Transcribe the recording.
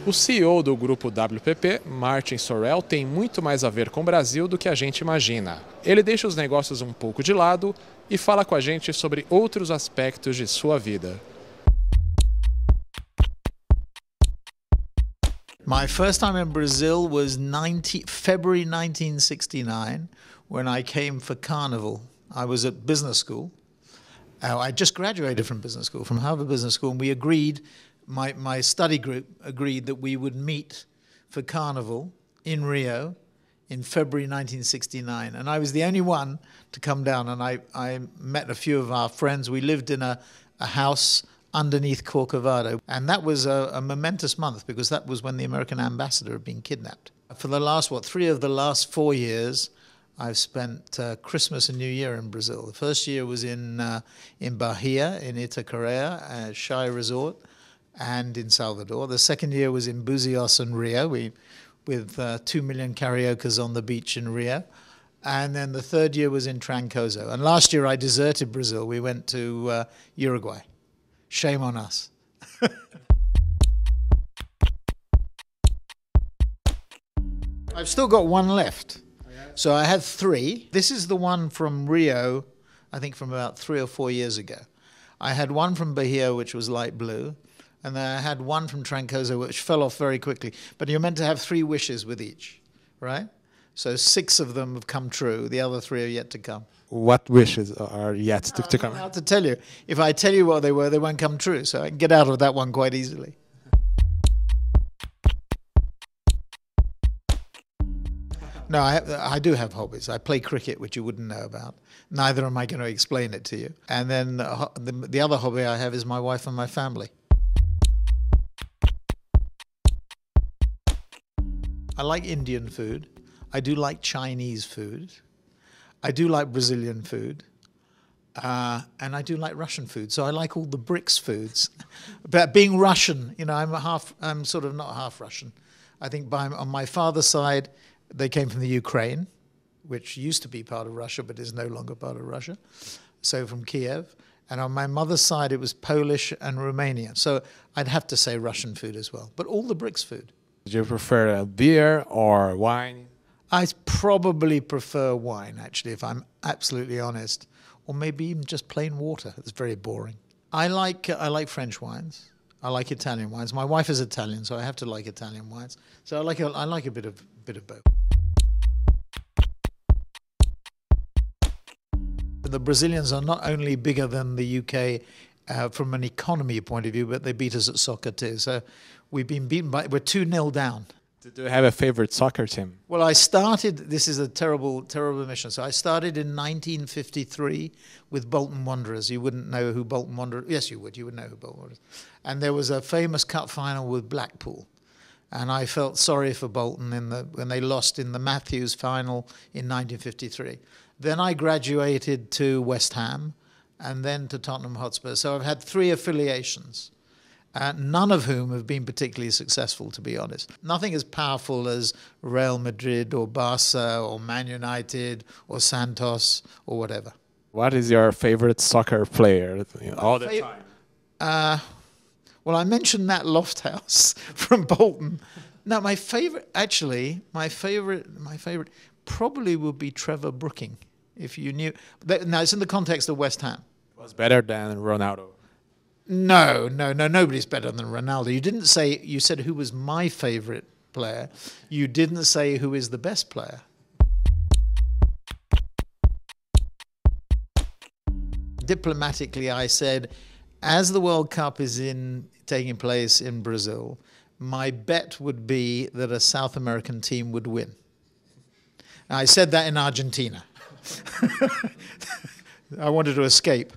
O CEO do grupo WPP, Martin Sorrell, tem muito mais a ver com o Brasil do que a gente imagina. Ele deixa os negócios um pouco de lado e fala com a gente sobre outros aspectos de sua vida. My first time in Brazil was February 1969 when I came for Carnival. I was at business school. I just graduated from business school, from Harvard Business School, and we agreed, my study group agreed that we would meet for Carnival in Rio in February 1969. And I was the only one to come down, and I met a few of our friends. We lived in a house underneath Corcovado. And that was a momentous month because that was when the American ambassador had been kidnapped. For the last, 3 of the last 4 years, I've spent Christmas and New Year in Brazil. The first year was in Bahia, in Itacorea, a shy resort, and in Salvador. The second year was in Buzios and Rio, with 2 million cariocas on the beach in Rio. And then the third year was in Trancoso. And last year I deserted Brazil. We went to Uruguay. Shame on us. I've still got one left. So I had 3. This is the one from Rio, I think from about 3 or 4 years ago. I had one from Bahia, which was light blue, and then I had one from Trancoso, which fell off very quickly. But you're meant to have 3 wishes with each, right? So 6 of them have come true. The other 3 are yet to come. What wishes are yet to come? I don't know how to tell you. If I tell you what they were, they won't come true. So I can get out of that one quite easily. No, I do have hobbies. I play cricket, which you wouldn't know about. Neither am I going to explain it to you. And then the other hobby I have is my wife and my family. I like Indian food. I do like Chinese food. I do like Brazilian food. And I do like Russian food. So I like all the BRICS foods. But being Russian, you know, I'm sort of not half Russian. I think on my father's side, they came from the Ukraine, which used to be part of Russia, but is no longer part of Russia. So from Kiev. And on my mother's side, it was Polish and Romanian. So I'd have to say Russian food as well. But all the BRICS food. Do you prefer a beer or wine? I probably prefer wine, actually, if I'm absolutely honest. Or maybe even just plain water. It's very boring. I like French wines. I like Italian wines. My wife is Italian, so I have to like Italian wines. So I like a bit of both. The Brazilians are not only bigger than the UK from an economy point of view, but they beat us at soccer too. So we've been beaten we're 2-0 down. Do you have a favorite soccer team? Well, this is a terrible, terrible admission. So I started in 1953 with Bolton Wanderers. You wouldn't know who Bolton Wanderers, yes you would know who Bolton Wanderers. And there was a famous cup final with Blackpool. And I felt sorry for Bolton when they lost in the Matthews final in 1953. Then I graduated to West Ham and then to Tottenham Hotspur. So I've had 3 affiliations. None of whom have been particularly successful, to be honest. Nothing as powerful as Real Madrid or Barca or Man United or Santos or whatever. What is your favorite soccer player all the time? Well, I mentioned Matt Lofthouse from Bolton. No, my favorite probably would be Trevor Brooking, if you knew. Now, it's in the context of West Ham. Was better than Ronaldo. No, nobody's better than Ronaldo. You said who was my favorite player. You didn't say who is the best player. Diplomatically, I said, as the World Cup is taking place in Brazil, my bet would be that a South American team would win. I said that in Argentina. I wanted to escape.